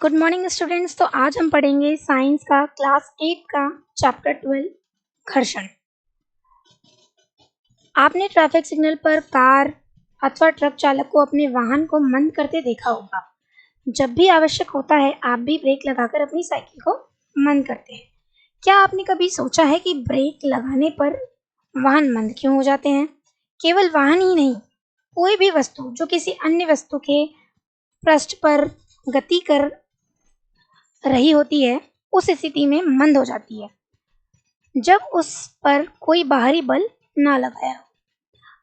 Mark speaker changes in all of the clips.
Speaker 1: Good morning students. तो आज हम पढ़ेंगे साइंस का क्लास 8 का चैप्टर 12 घर्षण। आपने ट्रैफिक सिग्नल पर कार अथवा ट्रक चालक को अपने वाहन को मंद करते देखा होगा। जब भी आवश्यक होता है आप भी ब्रेक लगाकर अपनी साइकिल को मंद करते हैं। क्या आपने कभी सोचा है कि ब्रेक लगाने पर वाहन मंद क्यों हो जाते हैं? केवल वाहन ही नहीं, कोई भी वस्तु जो किसी अन्य वस्तु के पृष्ठ पर गति कर रही होती है उस स्थिति में मंद हो जाती है जब उस पर कोई बाहरी बल ना लगाया हो।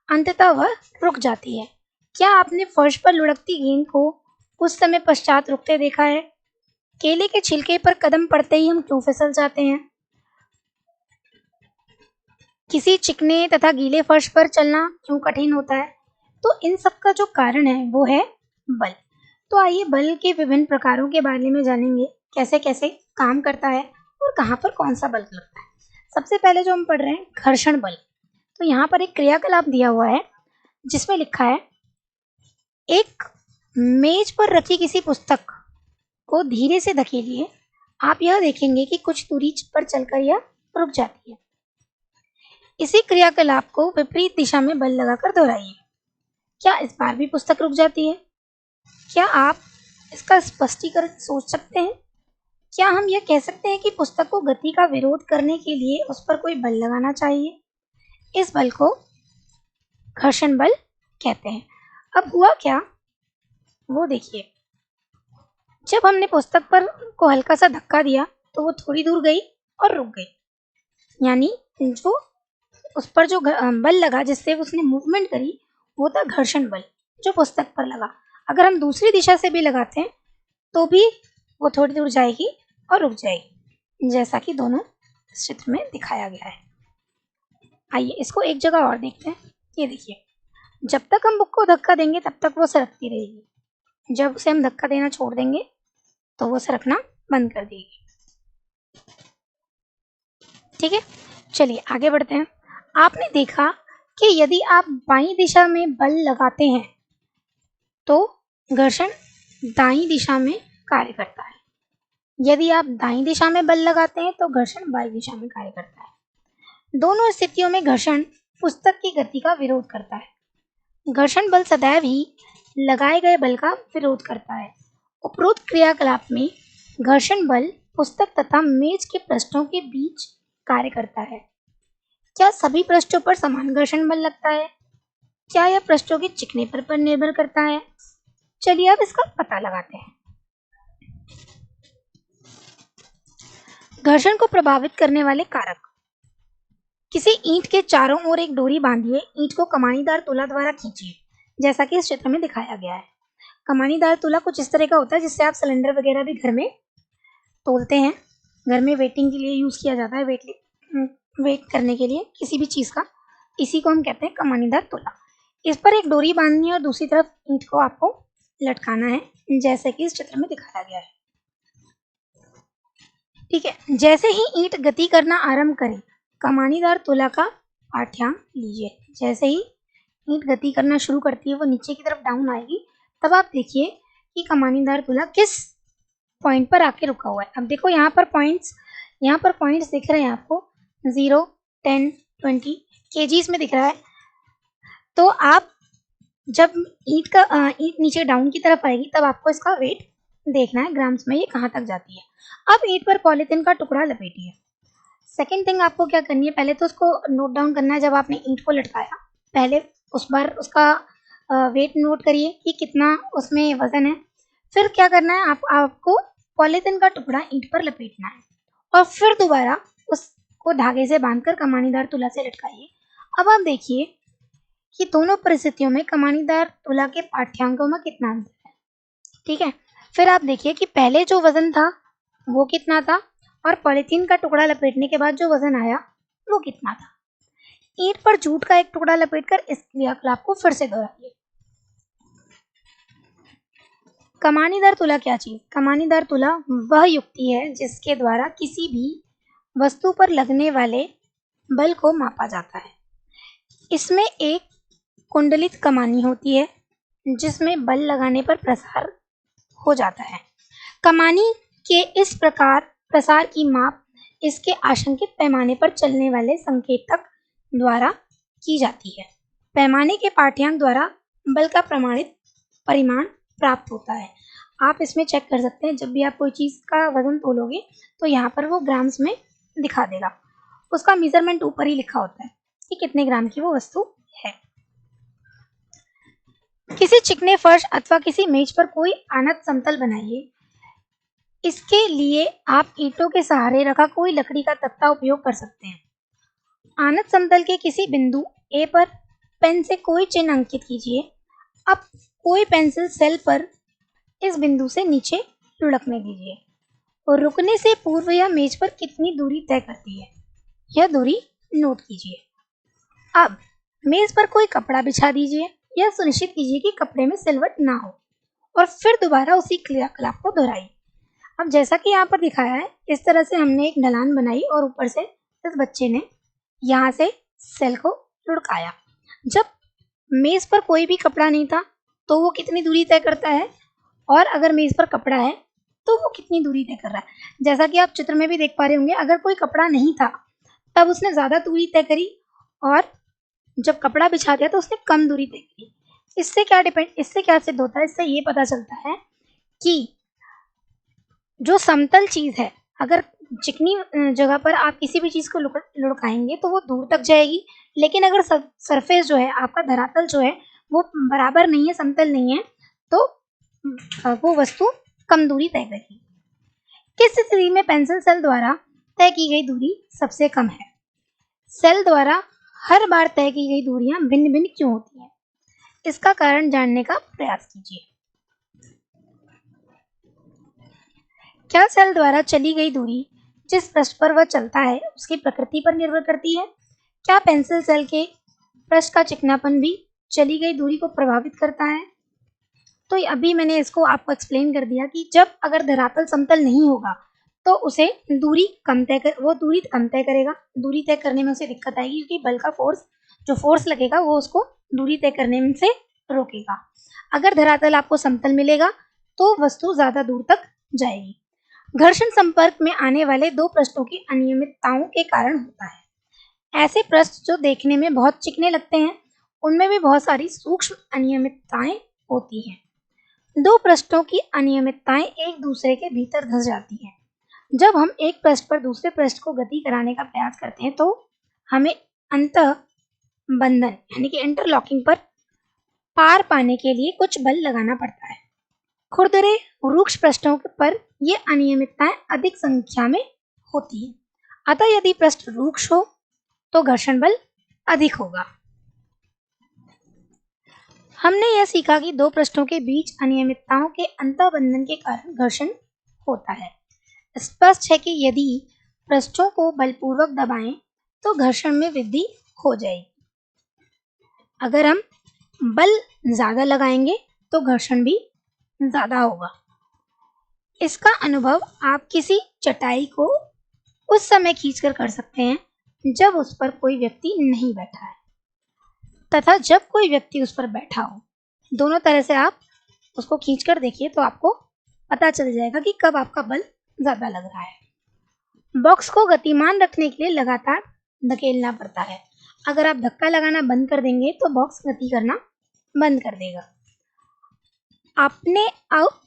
Speaker 1: अंततः वह रुक जाती है। क्या आपने फर्श पर लुढ़कती गेंद को कुछ समय पश्चात रुकते देखा है? केले के छिलके पर कदम पड़ते ही हम क्यों फिसल जाते हैं? किसी चिकने तथा गीले फर्श पर चलना क्यों कठिन होता है? तो इन सब का जो कारण है वो है बल। तो आइए बल के विभिन्न प्रकारों के बारे में जानेंगे, कैसे कैसे काम करता है और कहाँ पर कौन सा बल लगता है। सबसे पहले जो हम पढ़ रहे हैं घर्षण बल। तो यहाँ पर एक क्रियाकलाप दिया हुआ है जिसमें लिखा है, एक मेज पर रखी किसी पुस्तक को धीरे से धकेलिए। आप यह देखेंगे कि कुछ दूरी पर चलकर यह रुक जाती है। इसी क्रियाकलाप को विपरीत दिशा में बल लगाकर दोहराइए। क्या इस बार भी पुस्तक रुक जाती है? क्या आप इसका स्पष्टीकरण सोच सकते हैं? क्या हम यह कह सकते हैं कि पुस्तक को गति का विरोध करने के लिए उस पर कोई बल लगाना चाहिए? इस बल को घर्षण बल कहते हैं। अब हुआ क्या वो देखिए। जब हमने पुस्तक पर को हल्का सा धक्का दिया तो वो थोड़ी दूर गई और रुक गई, यानी जो उस पर जो बल लगा जिससे उसने मूवमेंट करी वो था घर्षण बल जो पुस्तक पर लगा। अगर हम दूसरी दिशा से भी लगाते हैं तो भी वो थोड़ी दूर जाएगी और रुक जाएगी, जैसा कि दोनों चित्र में दिखाया गया है। आइए इसको एक जगह और देखते हैं। ये देखिए, जब तक हम बुक को धक्का देंगे तब तक वो सरकती रहेगी। जब उसे हम धक्का देना छोड़ देंगे तो वो सरकना बंद कर देगी। ठीक है, चलिए आगे बढ़ते हैं। आपने देखा कि यदि आप बाईं दिशा में बल लगाते हैं तो घर्षण दाईं दिशा में कार्य करता है। यदि आप दाईं दिशा में बल लगाते हैं तो घर्षण बाईं दिशा में कार्य करता है। दोनों स्थितियों में घर्षण पुस्तक की गति का विरोध करता है। घर्षण बल सदैव ही लगाए गए बल का विरोध करता है। उपरोक्त क्रियाकलाप में घर्षण बल पुस्तक तथा मेज के पृष्ठों के बीच कार्य करता है। क्या सभी पृष्ठों पर समान घर्षण बल लगता है? क्या यह पृष्ठों के चिकनेपन पर निर्भर करता है? चलिए अब इसका पता लगाते हैं। घर्षण को प्रभावित करने वाले कारक। किसी ईंट के चारों ओर एक डोरी बांधिए। ईंट को कमानीदार तुला द्वारा खींचिए, जैसा कि इस चित्र में दिखाया गया है। कमानीदार तुला कुछ इस तरह का होता है जिससे आप सिलेंडर वगैरह भी घर में तोलते हैं। घर में वेटिंग के लिए यूज किया जाता है, वेट करने के लिए किसी भी चीज का। इसी को हम कहते हैं कमानीदार तुला। इस पर एक डोरी बांधनी है और दूसरी तरफ ईंट को आपको लटकाना है, जैसे कि इस चित्र में दिखाया गया है। ठीक है, जैसे ही ईंट गति करना आरंभ करे कमानीदार तुला का पाठ्यांक लीजिए। जैसे ही ईंट गति करना शुरू करती है, वो नीचे की तरफ डाउन आएगी, तब आप देखिए कि कमानीदार तुला किस पॉइंट पर आके रुका हुआ है। अब देखो यहाँ पर पॉइंट्स दिख रहे हैं आपको, 0, 10, 20 केजीज में दिख रहा है। तो आप जब ईंट नीचे डाउन की तरफ आएगी तब आपको इसका वेट देखना है ग्राम्स में, ये कहाँ तक जाती है। अब ईंट पर पॉलीथिन का टुकड़ा लपेटिए। सेकेंड थिंग आपको क्या करनी है, पहले तो उसको नोट डाउन करना है। जब आपने ईंट को लटकाया पहले उस बार उसका वेट नोट करिए कि कितना उसमें वजन है। फिर क्या करना है, आपको पॉलीथिन का टुकड़ा ईंट पर लपेटना है और फिर दोबारा उसको धागे से बांधकर कमानीदार तुला से लटकाइए। अब आप देखिए कि दोनों परिस्थितियों में कमानीदार तुला के पाठ्यांकों में कितना अंतर है। ठीक है, फिर आप देखिए कि पहले जो वजन था वो कितना था और पॉलीथीन का टुकड़ा लपेटने के बाद जो वजन आया वो कितना था। ईंट पर जूट का एक टुकड़ा लपेटकर इस क्रियाकलाप को फिर से दोहराइए। कमानीदार तुला क्या चीज? कमानीदार तुला वह युक्ति है जिसके द्वारा किसी भी वस्तु पर लगने वाले बल को मापा जाता है। इसमें एक कुंडलित कमानी होती है जिसमें बल लगाने पर प्रसार हो जाता है। कमानी के इस प्रकार प्रसार की माप इसके आशंकित पैमाने पर चलने वाले संकेतक द्वारा की जाती है। पैमाने के पाठ्यांक द्वारा बल का प्रमाणित परिमाण प्राप्त होता है। आप इसमें चेक कर सकते हैं, जब भी आप कोई चीज़ का वजन तोलोगे तो यहाँ पर वो ग्राम्स में दिखा देगा, उसका मेजरमेंट ऊपर ही लिखा होता है कि कितने ग्राम की वो वस्तु है। किसी चिकने फर्श अथवा किसी मेज पर कोई आनत समतल बनाइए। इसके लिए आप ईंटों के सहारे रखा कोई लकड़ी का तख्ता उपयोग कर सकते हैं। आनत समतल के किसी बिंदु ए पर पेन से कोई चिन्ह अंकित कीजिए। अब कोई पेंसिल सेल पर इस बिंदु से नीचे लुढ़कने दीजिए और रुकने से पूर्व यह मेज पर कितनी दूरी तय करती है, यह दूरी नोट कीजिए। अब मेज पर कोई कपड़ा बिछा दीजिए। यह सुनिश्चित कीजिए कि कपड़े में सिलवट ना हो और फिर दोबारा उसी क्रियाकलाप को दोहराइए। अब जैसा कि यहाँ पर दिखाया है, इस तरह से हमने एक ढलान बनाई और ऊपर से इस बच्चे ने यहाँ से सेल को लुढ़काया। जब मेज पर कोई भी कपड़ा नहीं था तो वो कितनी दूरी तय करता है, और अगर मेज पर कपड़ा है तो वो कितनी दूरी तय कर रहा है। जैसा कि आप चित्र में भी देख पा रहे होंगे, अगर कोई कपड़ा नहीं था तब उसने ज़्यादा दूरी तय करी, और जब कपड़ा बिछा दिया तो उसने कम दूरी तय की। इससे क्या सिद्ध होता है? इससे ये पता चलता है कि जो समतल चीज़ है, अगर चिकनी जगह पर आप किसी भी चीज़ को लुढ़काएंगे तो वो दूर तक जाएगी, लेकिन अगर सरफेस जो है, आपका धरातल जो है वो बराबर नहीं है, समतल नहीं है, तो वो वस्तु कम दूरी तय करेगी। किस स्थिति में पेंसिल सेल द्वारा तय की गई दूरी सबसे कम है? सेल द्वारा हर बार तय की गई दूरियां भिन्न भिन्न क्यों होती हैं? इसका कारण जानने का प्रयास कीजिए। क्या सेल द्वारा चली गई दूरी जिस पृष्ठ पर वह चलता है उसकी प्रकृति पर निर्भर करती है? क्या पेंसिल सेल के पृष्ठ का चिकनापन भी चली गई दूरी को प्रभावित करता है? तो अभी मैंने इसको आपको एक्सप्लेन कर दिया कि जब अगर धरातल समतल नहीं होगा तो उसे दूरी कम तय करेगा। दूरी तय करने में उसे दिक्कत आएगी क्योंकि बल का फोर्स लगेगा वो उसको दूरी तय करने में से रोकेगा। अगर धरातल आपको समतल मिलेगा तो वस्तु ज़्यादा दूर तक जाएगी। घर्षण संपर्क में आने वाले दो पृष्ठों की अनियमितताओं के कारण होता है। ऐसे पृष्ठ जो देखने में बहुत चिकने लगते हैं उनमें भी बहुत सारी सूक्ष्म अनियमितताएं होती हैं। दो पृष्ठों की अनियमितताएं एक दूसरे के भीतर धंस जाती हैं। जब हम एक पृष्ठ पर दूसरे पृष्ठ को गति कराने का प्रयास करते हैं तो हमें अंतः बंधन यानी कि इंटरलॉकिंग पर पार पाने के लिए कुछ बल लगाना पड़ता है। खुरदरे रूक्ष पृष्ठों पर ये अनियमितताएं अधिक संख्या में होती है। अतः यदि पृष्ठ रूक्ष हो तो घर्षण बल अधिक होगा। हमने यह सीखा कि दो पृष्ठों के बीच अनियमितताओं के अंतःबंधन के कारण घर्षण होता है। स्पष्ट है कि यदि पृष्ठों को बलपूर्वक दबाएं तो घर्षण में वृद्धि हो जाएगी। अगर हम बल ज़्यादा लगाएंगे तो घर्षण भी ज़्यादा होगा। इसका अनुभव आप किसी चटाई को उस समय खींचकर कर सकते हैं जब उस पर कोई व्यक्ति नहीं बैठा है तथा जब कोई व्यक्ति उस पर बैठा हो। दोनों तरह से आप उसको खींचकर देखिए तो आपको पता चल जाएगा कि कब आपका बल ज़्यादा लग रहा है। बॉक्स को गतिमान रखने के लिए लगातार धकेलना पड़ता है। अगर आप धक्का लगाना बंद कर देंगे तो बॉक्स गति करना बंद कर देगा। आपने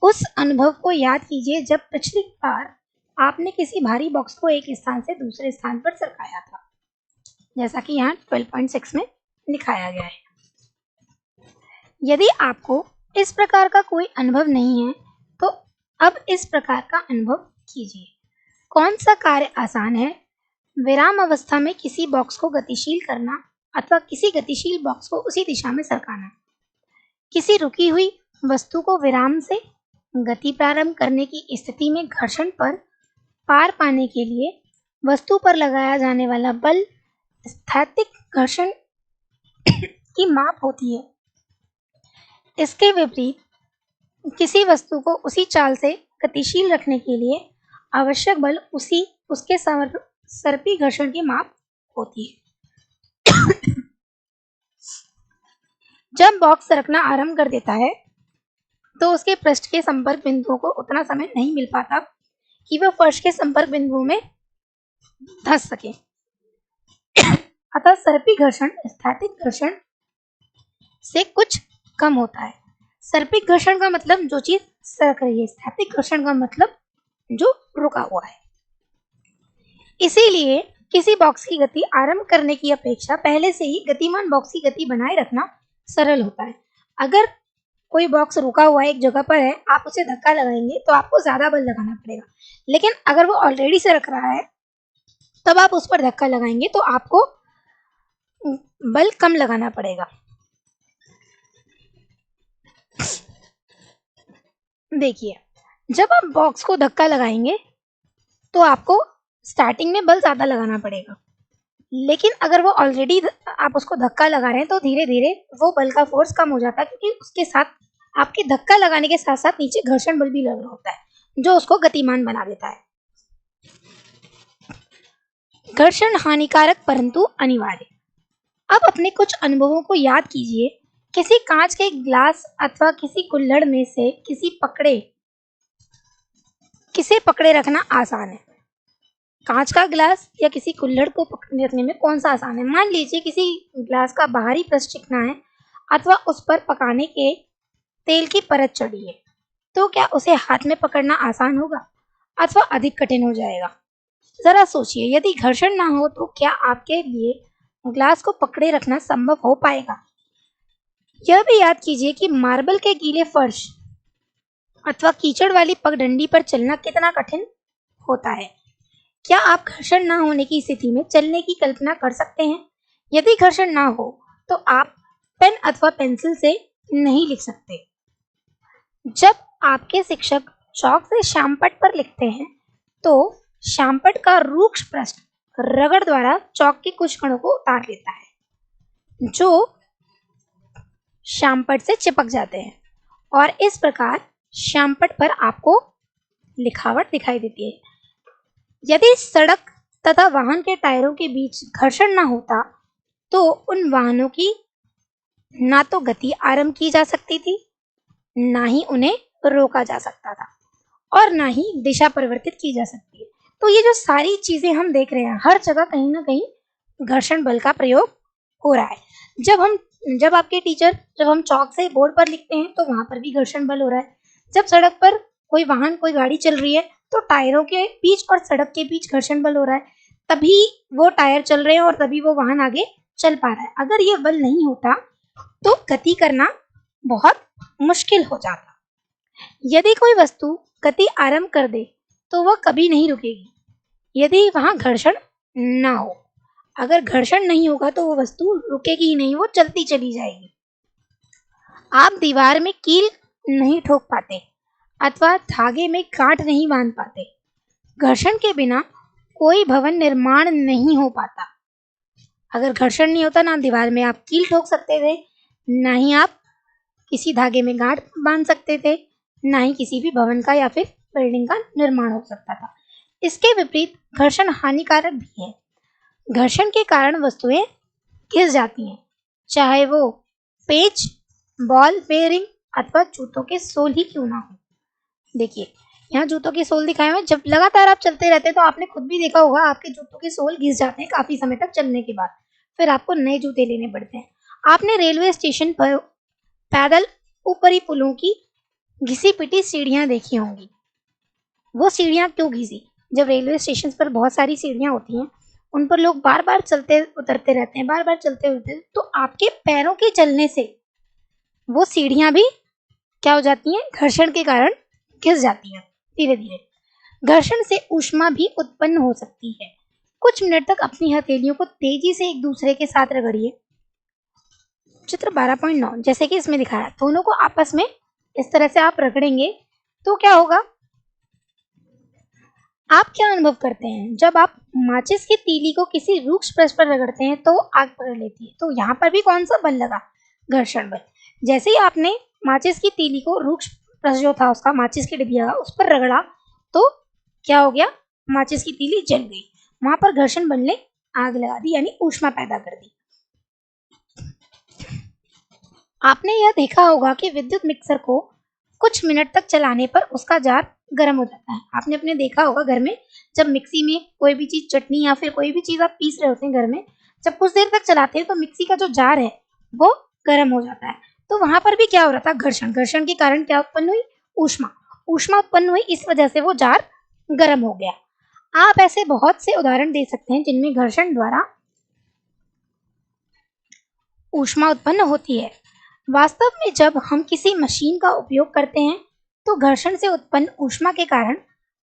Speaker 1: उस अनुभव को याद कीजिए जब पिछली बार आपने किसी भारी बॉक्स को एक स्थान से दूसरे स्थान पर सरकाया था, जैसा कि यहाँ 12.6 में दिखाया गया है। यदि आपको इस प्रकार का कोई अनुभव नहीं है तो अब इस प्रकार का अनुभव कीजिए। कौन सा कार्य आसान है? विराम अवस्था में किसी बॉक्स को गतिशील करना अथवा किसी गतिशील बॉक्स को उसी दिशा में सरकाना। किसी रुकी हुई वस्तु को विराम से गति प्रारंभ करने की स्थिति में घर्षण पर पार पाने के लिए वस्तु पर लगाया जाने वाला बल स्थैतिक घर्षण की माप होती है। इसके विपरीत किसी वस्तु को उसी चाल से गतिशील रखने के लिए आवश्यक बल उसके सर्पी घर्षण की माप होती है। जब बॉक्स सरकना आरंभ कर देता है तो उसके पृष्ठ के संपर्क बिंदुओं को उतना समय नहीं मिल पाता कि वह फर्श के संपर्क बिंदुओं में धंस सके। अतः सर्पी घर्षण स्थैतिक घर्षण से कुछ कम होता है। सर्पिक घर्षण का मतलब जो चीज सरक रही है, स्थैतिक घर्षण का मतलब जो रुका हुआ है। इसीलिए किसी बॉक्स की गति आरंभ करने की अपेक्षा पहले से ही गतिमान बॉक्स की गति बनाए रखना सरल होता है। अगर कोई बॉक्स रुका हुआ एक जगह पर है, आप उसे धक्का लगाएंगे तो आपको ज्यादा बल लगाना पड़ेगा, लेकिन अगर वो ऑलरेडी सरक रहा है तब आप उस पर धक्का लगाएंगे तो आपको बल कम लगाना पड़ेगा। देखिए, जब आप बॉक्स को धक्का लगाएंगे तो आपको स्टार्टिंग में बल ज्यादा लगाना पड़ेगा, लेकिन अगर वो ऑलरेडी आप उसको धक्का लगा रहे हैं तो धीरे धीरे वो बल का फोर्स कम हो जाता है, क्योंकि उसके साथ आपके धक्का लगाने के साथ साथ नीचे घर्षण बल भी लग रहा होता है जो उसको गतिमान बना देता है। घर्षण हानिकारक परंतु अनिवार्य। अब अपने कुछ अनुभवों को याद कीजिए। किसी कांच के ग्लास अथवा किसी कुल्हड़ में से किसे पकड़े रखना आसान है? कांच का ग्लास या किसी कुल्हड़ को पकड़े रखने में कौन सा आसान है? मान लीजिए किसी ग्लास का बाहरी पृष्ठ चिकना है अथवा उस पर पकाने के तेल की परत चढ़ी है, तो क्या उसे हाथ में पकड़ना आसान होगा अथवा अधिक कठिन हो जाएगा? जरा सोचिए, यदि घर्षण ना हो तो क्या आपके लिए ग्लास को पकड़े रखना संभव हो पाएगा? यह भी याद कीजिए कि मार्बल के गीले फर्श अथवा कीचड़ वाली पगडंडी पर चलना कितना कठिन होता है। क्या आप घर्षण ना होने की स्थिति में चलने की कल्पना कर सकते हैं? यदि घर्षण ना हो तो आप पेन अथवा पेंसिल से नहीं लिख सकते। जब आपके शिक्षक चौक से श्यामपट्ट पर लिखते हैं तो श्यामपट्ट का रूक्ष पृष्ठ रगड़ द्वारा चौक के कुछ कणों को उतार लेता है जो श्यामपट्ट से चिपक जाते हैं, और इस प्रकार श्यामपट्ट पर आपको लिखावट दिखाई देती है। यदि सड़क तथा वाहन के टायरों के बीच घर्षण ना होता तो उन वाहनों की ना तो गति आरंभ की जा सकती थी, ना ही उन्हें रोका जा सकता था, और ना ही दिशा परिवर्तित की जा सकती है। तो ये जो सारी चीजें हम देख रहे हैं, हर जगह कहीं ना कहीं घर्षण बल का प्रयोग हो रहा है। जब आपके टीचर जब हम चौक से बोर्ड पर लिखते हैं तो वहां पर भी घर्षण बल हो रहा है। जब सड़क पर कोई वाहन कोई गाड़ी चल रही है तो टायरों के बीच और सड़क के बीच घर्षण बल हो रहा है, तभी वो टायर चल रहे हैं और तभी वो वाहन आगे चल पा रहा है। अगर ये बल नहीं होता तो गति करना बहुत मुश्किल हो जाता। यदि कोई वस्तु गति आरंभ कर दे तो वह कभी नहीं रुकेगी यदि वहां घर्षण ना हो। अगर घर्षण नहीं होगा तो वो वस्तु रुकेगी ही नहीं, वो चलती चली जाएगी। आप दीवार में कील नहीं ठोक पाते अथवा धागे में गांठ नहीं बांध पाते। घर्षण के बिना कोई भवन निर्माण नहीं हो पाता। अगर घर्षण नहीं होता, ना दीवार में आप कील ठोक सकते थे, ना ही आप किसी धागे में गांठ बांध सकते थे, ना ही किसी भी भवन का या फिर बिल्डिंग का निर्माण हो सकता था। इसके विपरीत घर्षण हानिकारक भी है। घर्षण के कारण वस्तुएं घिस जाती हैं, चाहे वो पेच, बॉल बेयरिंग अथवा जूतों के सोल ही क्यों ना हो। देखिए, यहाँ जूतों के सोल दिखाए हुए। जब लगातार आप चलते रहते हैं तो आपने खुद भी देखा होगा, आपके जूतों के सोल घिस जाते हैं काफी समय तक चलने के बाद, फिर आपको नए जूते लेने पड़ते हैं। आपने रेलवे स्टेशन पर पैदल ऊपरी पुलों की घिसी पिटी सीढ़ियां देखी होंगी। वो सीढ़ियां क्यों घिसी? जब रेलवे स्टेशन पर बहुत सारी सीढ़ियां होती हैं, उन पर लोग बार बार चलते उतरते रहते हैं, बार बार चलते उतरते, तो आपके पैरों के चलने से वो सीढ़ियां भी क्या हो जाती हैं? घर्षण के कारण घिस जाती हैं धीरे धीरे। घर्षण से ऊष्मा भी उत्पन्न हो सकती है। कुछ मिनट तक अपनी हथेलियों को तेजी से एक दूसरे के साथ रगड़िए। चित्र 12.9 जैसे कि इसमें दिखाया, दोनों को आपस में इस तरह से आप रगड़ेंगे तो क्या होगा? आप क्या अनुभव करते हैं? जब आप माचिस की तीली को किसी रूक्ष पृष्ठ पर रगड़ते हैं तो आग पकड़ लेती है। तो यहाँ पर भी कौन सा बल लगा? घर्षण बल। जैसे ही आपने माचिस की तीली को रूक्ष पृष्ठ जो था उसका, माचिस की डिबिया का, उस पर रगड़ा तो क्या हो गया? माचिस की तीली जल गई। वहां पर घर्षण बल ने आग लगा दी, यानी ऊष्मा पैदा कर दी। आपने यह देखा होगा कि विद्युत मिक्सर को कुछ मिनट तक चलाने पर उसका जार गर्म हो जाता है। आपने अपने देखा होगा घर में, जब मिक्सी में कोई भी चीज, चटनी या फिर कोई भी चीज आप पीस रहे होते हैं घर में, जब कुछ देर तक चलाते हैं तो मिक्सी का जो जार है वो गर्म हो जाता है। तो वहां पर भी क्या हो रहा था, घर्षण। घर्षण के कारण क्या उत्पन्न हुई, ऊष्मा। ऊष्मा उत्पन्न हुई, इस वजह से वो जार गर्म हो गया। आप ऐसे बहुत से उदाहरण दे सकते हैं जिनमें घर्षण द्वारा ऊष्मा उत्पन्न होती है। वास्तव में जब हम किसी मशीन का उपयोग करते हैं तो घर्षण से उत्पन्न ऊष्मा के कारण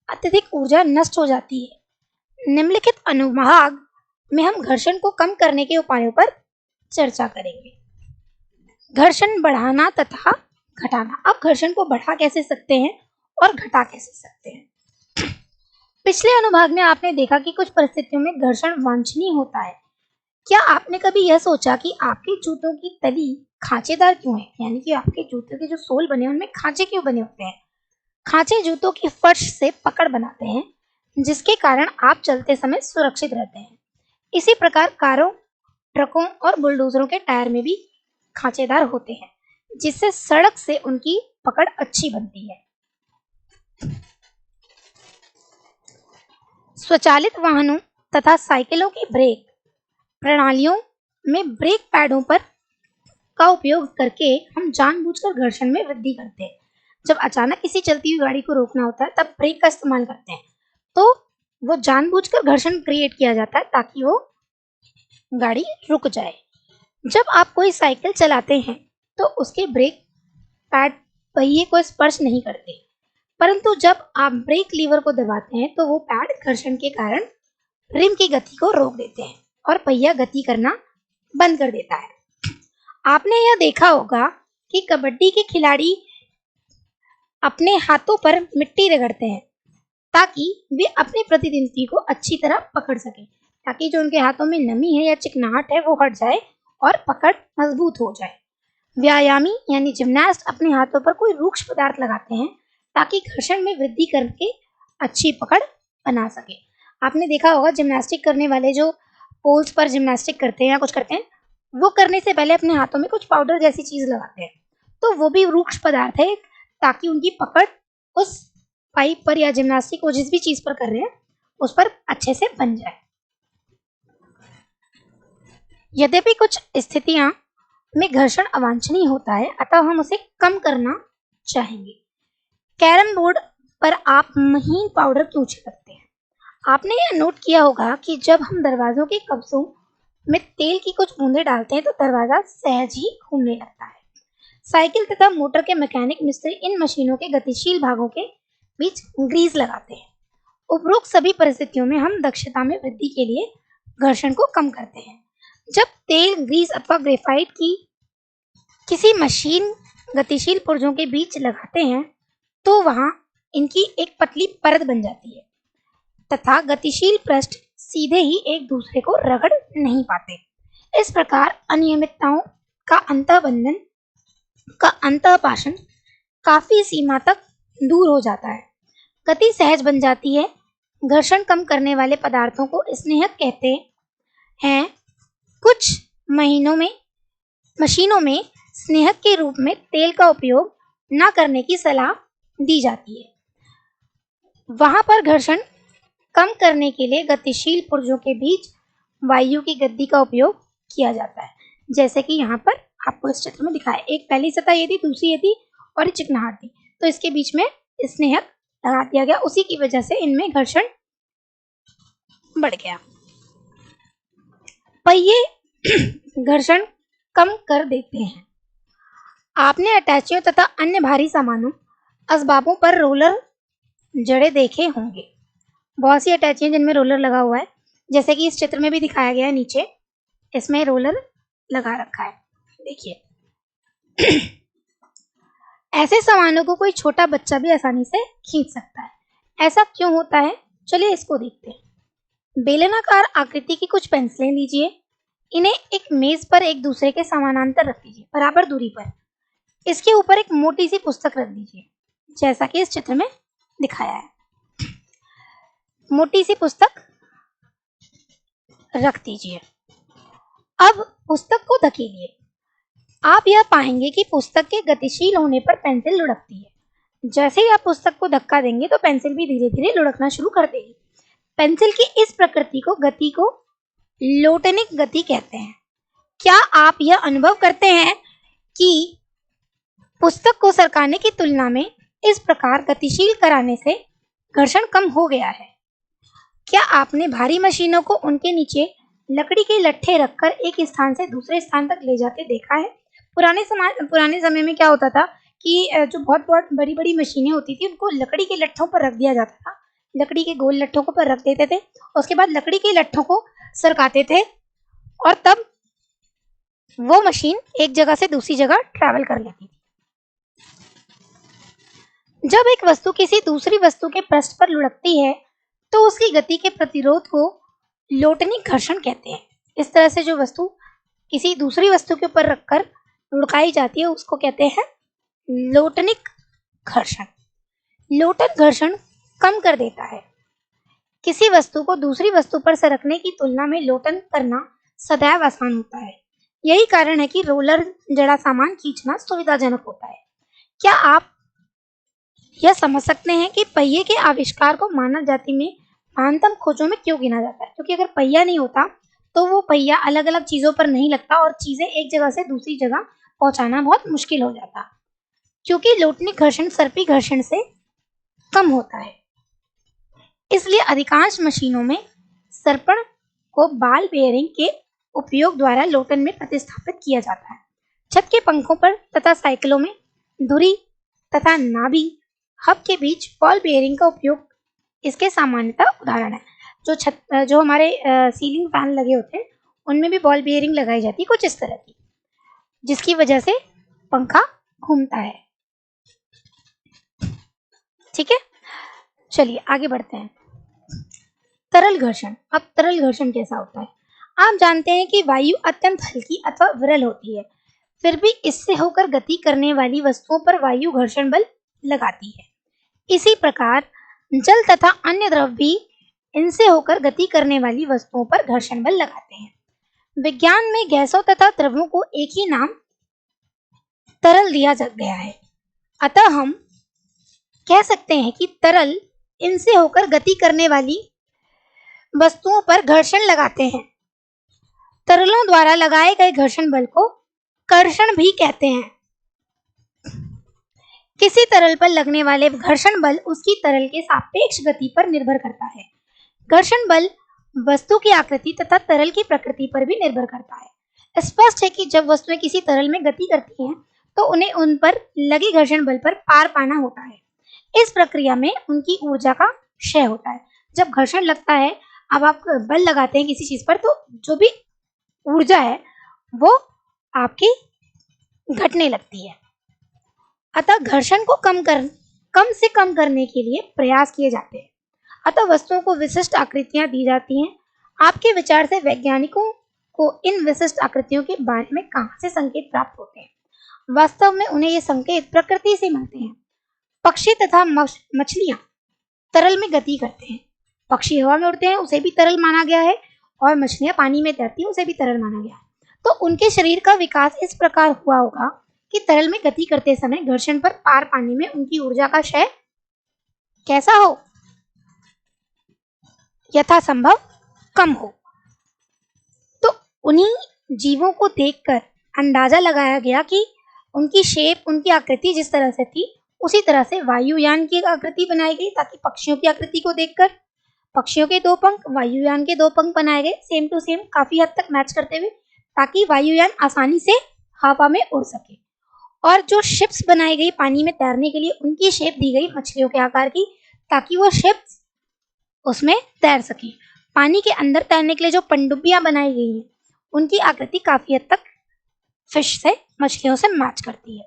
Speaker 1: अत्यधिक ऊर्जा नष्ट हो जाती है। निम्नलिखित अनुभाग में हम घर्षण को कम करने के उपायों पर चर्चा करेंगे। घर्षण बढ़ाना तथा घटाना। अब घर्षण को बढ़ा कैसे सकते हैं और घटा कैसे सकते हैं। पिछले अनुभाग में आपने देखा कि कुछ परिस्थितियों में घर्षण वांछनीय होता है। क्या आपने कभी यह सोचा कि आपके जूतों की तली खांचेदार क्यों है, यानी कि आपके जूतों के जो सोल बने हैं उनमें खांचे क्यों बने होते हैं। खांचे जूतों की फर्श से पकड़ बनाते हैं जिसके कारण आप चलते समय सुरक्षित रहते हैं। इसी प्रकार कारों, ट्रकों और बुलडोजरों के टायर में भी खांचेदार होते हैं जिससे सड़क से उनकी पकड़ अच्छी बनती है। स्वचालित वाहनों तथा साइकिलों की ब्रेक प्रणालियों में ब्रेक पैडों पर का उपयोग करके हम जानबूझकर घर्षण में वृद्धि करते हैं। जब अचानक किसी चलती हुई गाड़ी को रोकना होता है तब ब्रेक का इस्तेमाल करते हैं, तो वो जानबूझकर घर्षण क्रिएट किया जाता है ताकि वो गाड़ी रुक जाए। जब आप कोई साइकिल चलाते हैं तो उसके ब्रेक पैड पहिए को स्पर्श नहीं करते, परंतु जब आप ब्रेक लीवर को दबाते हैं तो वो पैड घर्षण के कारण रिम की गति को रोक देते हैं और पहिया गति करना बंद कर देता है। आपने यह देखा होगा कि कबड्डी के खिलाड़ी अपने हाथों पर मिट्टी रगड़ते हैं ताकि वे अपने प्रतिद्वंदी को अच्छी तरह पकड़ सकें, ताकि जो उनके हाथों में नमी है या चिकनाहट है वो हट जाए और पकड़ मजबूत हो जाए। व्यायामी यानी जिम्नास्ट अपने हाथों पर कोई रूक्ष पदार्थ लगाते हैं ताकि घर्षण में वृद्धि करके अच्छी पकड़ बना सके। आपने देखा होगा जिम्नास्टिक करने वाले जो पोल्स पर जिम्नास्टिक करते हैं या कुछ करते हैं, वो करने से पहले अपने हाथों में कुछ पाउडर जैसी चीज लगाते हैं, तो वो भी रूक्ष पदार्थ है ताकि उनकी पकड़ उस पाइप पर या जिम्नास्टिक वो जिस भी चीज पर कर रहे हैं उस पर अच्छे से बन जाए। यद्यपि कुछ स्थितियां में घर्षण अवांछनीय होता है, अतः हम उसे कम करना चाहेंगे। कैरम बोर्ड पर आप महीन पाउडर क्यों छिड़कते हैं। आपने यह नोट किया होगा कि जब हम दरवाजों के कब्जों में तेल की कुछ बूंदें डालते हैं तो दरवाजा सहज ही घूमने लगता है। साइकिल तथा मोटर के मैकेनिक मिस्त्री इन मशीनों के गतिशील भागों के बीच ग्रीस लगाते हैं। उपरोक्त सभी परिस्थितियों में हम दक्षता में वृद्धि के लिए घर्षण को कम करते हैं। जब तेल, ग्रीस अथवा ग्रेफाइट की किसी मशीन गतिशील पुर्जों के बीच लगाते हैं तो वहां इनकी एक पतली परत बन जाती है तथा गतिशील पृष्ठ सीधे ही एक दूसरे को रगड़ नहीं पाते। इस प्रकार अनियमितताओं का अंतःबंधन का अंतःपाषण काफी सीमा तक दूर हो जाता है, गति सहज बन जाती है। घर्षण कम करने वाले पदार्थों को स्नेहक कहते हैं। कुछ मशीनों में स्नेहक के रूप में तेल का उपयोग न करने की सलाह दी जाती है। वहां पर घर्षण कम करने के लिए गतिशील पुर्जों के बीच वायु की गद्दी का उपयोग किया जाता है, जैसे कि यहाँ पर आपको इस चित्र में दिखा है। एक पहली सतह ये थी, दूसरी ये थी और ये चिकनाहट थी, तो इसके बीच में स्नेहक लगा दिया गया। उसी की वजह से इनमें घर्षण बढ़ गया। पहिए घर्षण कम कर देते हैं। आपने अटैचियों तथा अन्य भारी सामानों, असबाबों पर रोलर जड़े देखे होंगे। बहुत सी अटैचियां जिनमें रोलर लगा हुआ है, जैसे कि इस चित्र में भी दिखाया गया है। नीचे इसमें रोलर लगा रखा है, देखिए। ऐसे सामानों को कोई छोटा बच्चा भी आसानी से खींच सकता है। ऐसा क्यों होता है, चलिए इसको देखते हैं। बेलनाकार आकृति की कुछ पेंसिलें लीजिए, इन्हें एक मेज पर एक दूसरे के समानांतर रख दीजिए, बराबर दूरी पर। इसके ऊपर एक मोटी सी पुस्तक रख दीजिए, जैसा कि इस चित्र में दिखाया है। मोटी सी पुस्तक रख दीजिए। अब पुस्तक को धकेलिए। आप यह पाएंगे कि पुस्तक के गतिशील होने पर पेंसिल लुढ़कती है। जैसे ही आप पुस्तक को धक्का देंगे तो पेंसिल भी धीरे धीरे लुढ़कना शुरू कर देगी। पेंसिल की इस प्रकृति को गति को लोटनिक गति कहते हैं। क्या आप यह अनुभव करते हैं कि पुस्तक को सरकाने की तुलना में इस प्रकार गतिशील कराने से घर्षण कम हो गया है? क्या आपने भारी मशीनों को उनके नीचे लकड़ी के लट्ठे रखकर एक स्थान से दूसरे स्थान तक ले जाते देखा है? पुराने समय में क्या होता था कि जो बहुत बहुत बड़ी बड़ी मशीनें होती थी उनको लकड़ी के लट्ठों पर रख दिया जाता था। लकड़ी के गोल लट्ठों को पर रख देते थे, उसके बाद लकड़ी के लट्ठों को सरकाते थे और तब वो मशीन एक जगह से दूसरी जगह ट्रैवल कर लेती थी। जब एक वस्तु किसी दूसरी वस्तु के पृष्ठ पर लुढ़कती है तो उसकी गति के प्रतिरोध को लोटनिक घर्षण कहते हैं। इस तरह से जो वस्तु किसी दूसरी वस्तु के ऊपर रखकर लुढ़काई जाती है उसको कहते हैं लोटनिक घर्षण। लोटन घर्षण कम कर देता है। किसी वस्तु को दूसरी वस्तु पर सरकने की तुलना में लोटन करना सदैव आसान होता है। यही कारण है कि रोलर जड़ा सामान खींचना सुविधाजनक होता है। क्या आप यह समझ सकते हैं कि पहिए के आविष्कार को मानव जाति में महानतम खोजों में क्यों गिना जाता है? क्योंकि अगर पहिया नहीं होता तो वो पहिया अलग अलग चीजों पर नहीं लगता और चीजें एक जगह से दूसरी जगह पहुंचाना बहुत मुश्किल हो जाता, क्योंकि लोटनिक घर्षण सर्पी घर्षण से कम होता है। इसलिए अधिकांश मशीनों में सर्पण को बाल बेयरिंग के उपयोग द्वारा लोटन में प्रतिस्थापित किया जाता है। छत के पंखों पर तथा साइकिलों में धुरी तथा नाभि हब के बीच बॉल बेयरिंग का उपयोग इसके सामान्यतः उदाहरण है। जो हमारे सीलिंग फैन लगे होते हैं उनमें भी बॉल बेयरिंग लगाई जाती है कुछ इस तरह की, जिसकी वजह से पंखा घूमता है। ठीक है, चलिए आगे बढ़ते हैं। तरल घर्षण। अब तरल घर्षण कैसा होता है? आप जानते हैं कि वायु अत्यंत हल्की अथवा विरल होती है, फिर भी इससे होकर गति करने वाली वस्तुओं पर वायु घर्षण बल लगाती है। इसी प्रकार जल तथा अन्य द्रव भी इनसे होकर गति करने वाली वस्तुओं पर घर्षण बल लगाते हैं। विज्ञान में गैसों तथा द्रवों को एक ही नाम तरल दिया गया है, अतः हम कह सकते हैं कि तरल इनसे होकर गति करने वाली वस्तुओं पर घर्षण लगाते हैं। तरलों द्वारा लगाए गए घर्षण बल को कर्षण भी कहते हैं। किसी तरल पर लगने वाले घर्षण बल उसकी तरल के सापेक्ष गति पर निर्भर करता है। घर्षण बल वस्तु की आकृति तथा तरल की प्रकृति पर भी निर्भर करता है। स्पष्ट है कि जब वस्तुएं किसी तरल में गति करती हैं तो उन्हें उन पर लगे घर्षण बल पर पार पाना होता है। इस प्रक्रिया में उनकी ऊर्जा का क्षय होता है। जब घर्षण लगता है, अब आप बल लगाते हैं किसी चीज पर, तो जो भी ऊर्जा है वो आपकी घटने लगती है। अतः घर्षण को कम से कम करने के लिए प्रयास किए जाते हैं। अतः वस्तुओं को विशिष्ट आकृतियां दी जाती हैं। आपके विचार से वैज्ञानिकों को इन विशिष्ट आकृतियों के बारे में कहां से संकेत प्राप्त होते हैं? वास्तव में उन्हें ये संकेत प्रकृति से मिलते हैं। पक्षी तथा मछलियां तरल में गति करते हैं। पक्षी हवा में उड़ते हैं, उसे भी तरल माना गया है, और मछलियां पानी में तैरती हैं, उसे भी तरल माना गया है। तो उनके शरीर का विकास इस प्रकार हुआ होगा कि तरल में गति करते समय घर्षण पर पार पाने में उनकी ऊर्जा का क्षय कैसा हो? यथासंभव कम हो। तो उन्हीं जीवों को देखकर अंदाजा लगाया गया कि उनकी शेप, उनकी आकृति जिस तरह से थी उसी तरह से वायुयान की आकृति बनाई गई, ताकि पक्षियों की आकृति को देखकर पक्षियों के 2 पंख, वायुयान के 2 पंख बनाए गए, सेम टू सेम, काफी हद तक मैच करते हुए, ताकि वायुयान आसानी से हवा में उड़ सके। और जो शिप्स बनाई गई पानी में तैरने के लिए, उनकी शेप दी गई मछलियों के आकार की, ताकि वो शिप्स उसमें तैर सके। पानी के अंदर तैरने के लिए जो पनडुब्बियां बनाई गई हैं, उनकी आकृति काफी हद तक फिश से, मछलियों से मैच करती है।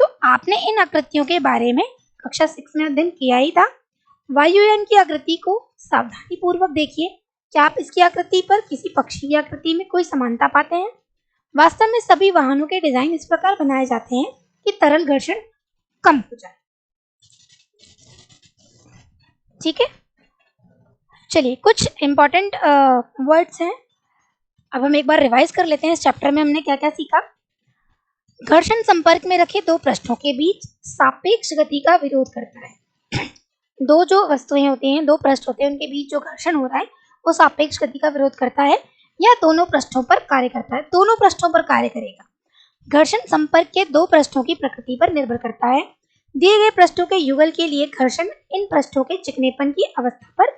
Speaker 1: तो आपने इन आकृतियों के बारे में कक्षा 6 में अध्ययन किया ही था। वायुयान की आकृति को सावधानी पूर्वक देखिए। क्या आप इसकी आकृति पर किसी पक्षी की आकृति में कोई समानता पाते हैं? वास्तव में सभी वाहनों के डिजाइन इस प्रकार बनाए जाते हैं कि तरल घर्षण कम हो जाए। ठीक है, चलिए कुछ इंपॉर्टेंट वर्ड्स हैं, अब हम एक बार रिवाइज कर लेते हैं इस चैप्टर में हमने क्या क्या सीखा। घर्षण संपर्क में रखे दो पृष्ठों के बीच सापेक्ष गति का विरोध करता है। दो जो वस्तुएं होती हैं, दो पृष्ठ होते हैं, उनके बीच जो घर्षण हो रहा है वो सापेक्ष गति का विरोध करता है या दोनों पृष्ठों पर कार्य करता है। दोनों पृष्ठों पर कार्य करेगा। घर्षण संपर्क के दो पृष्ठों की प्रकृति पर निर्भर करता है। दिए गए पृष्ठों के युगल के लिए घर्षण इन पृष्ठों के चिकनेपन की अवस्था पर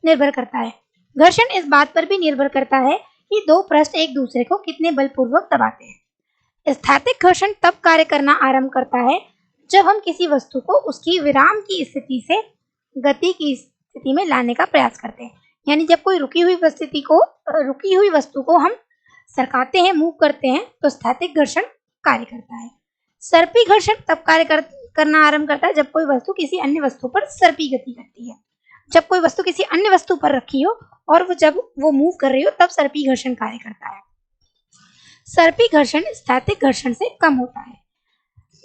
Speaker 1: निर्भर करता है। घर्षण इस बात पर भी निर्भर करता है कि दो पृष्ठ एक दूसरे को कितने बलपूर्वक दबाते हैं। स्थैतिक घर्षण तब कार्य करना आरंभ करता है जब हम किसी वस्तु को उसकी विराम की स्थिति से गति की स्थिति में लाने का प्रयास करते हैं। यानी जब कोई रुकी हुई वस्तु को हम सरकाते हैं, मूव करते हैं, तो स्थैतिक घर्षण कार्य करता है। सर्पी घर्षण तब कार्य करना आरंभ करता है जब कोई वस्तु किसी अन्य वस्तु पर सर्पी गति करती है। जब कोई वस्तु किसी अन्य वस्तु पर रखी हो और जब वो मूव कर रही हो तब सर्पी घर्षण कार्य करता है। सर्पी घर्षण स्थैतिक घर्षण से कम होता है।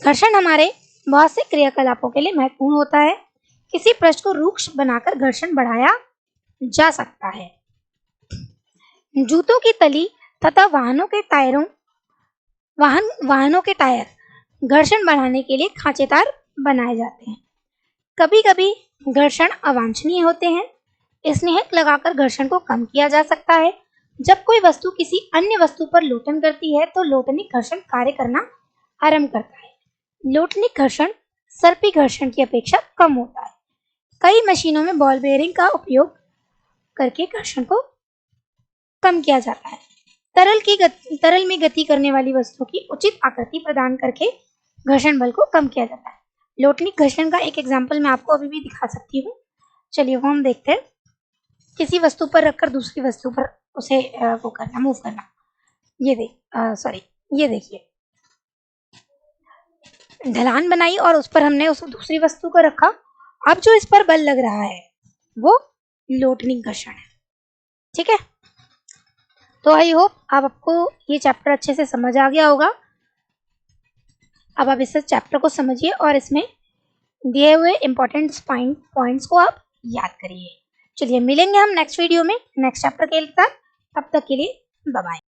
Speaker 1: घर्षण हमारे बहुत से क्रियाकलापों के लिए महत्वपूर्ण होता है। किसी पृष्ठ को रूक्ष बनाकर घर्षण बढ़ाया जा सकता है। जूतों की तली तथा वाहनों के टायर घर्षण बढ़ाने के लिए खांचेदार बनाए जाते हैं। कभी कभी घर्षण अवांछनीय होते हैं। स्नेहक लगाकर घर्षण को कम किया जा सकता है। जब कोई वस्तु किसी अन्य वस्तु पर लोटन करती है तो लोटनिक घर्षण कार्य करना आरंभ करता है। लोटनिक घर्षण सर्पी घर्षण की अपेक्षा कम होता है। कई मशीनों में बॉल बेयरिंग का उपयोग करके घर्षण को कम किया जाता है। तरल में गति करने वाली वस्तु की उचित आकृति प्रदान करके घर्षण बल को कम किया जाता है। लोटनिक घर्षण का एक एग्जाम्पल मैं आपको अभी भी दिखा सकती हूँ। चलिए वो हम देखते हैं। किसी वस्तु पर रखकर दूसरी वस्तु पर उसे मूव करना। ये देखिए, ढलान बनाई और उस पर हमने उस दूसरी वस्तु को रखा। अब जो इस पर बल लग रहा है वो लोटनिक घर्षण है। ठीक है, तो आई होप आपको ये चैप्टर अच्छे से समझ आ गया होगा। अब आप इस चैप्टर को समझिए और इसमें दिए हुए इंपॉर्टेंट पॉइंट्स को आप याद करिए। चलिए मिलेंगे हम नेक्स्ट वीडियो में नेक्स्ट चैप्टर के साथ। तब तक के लिए बाय बाय।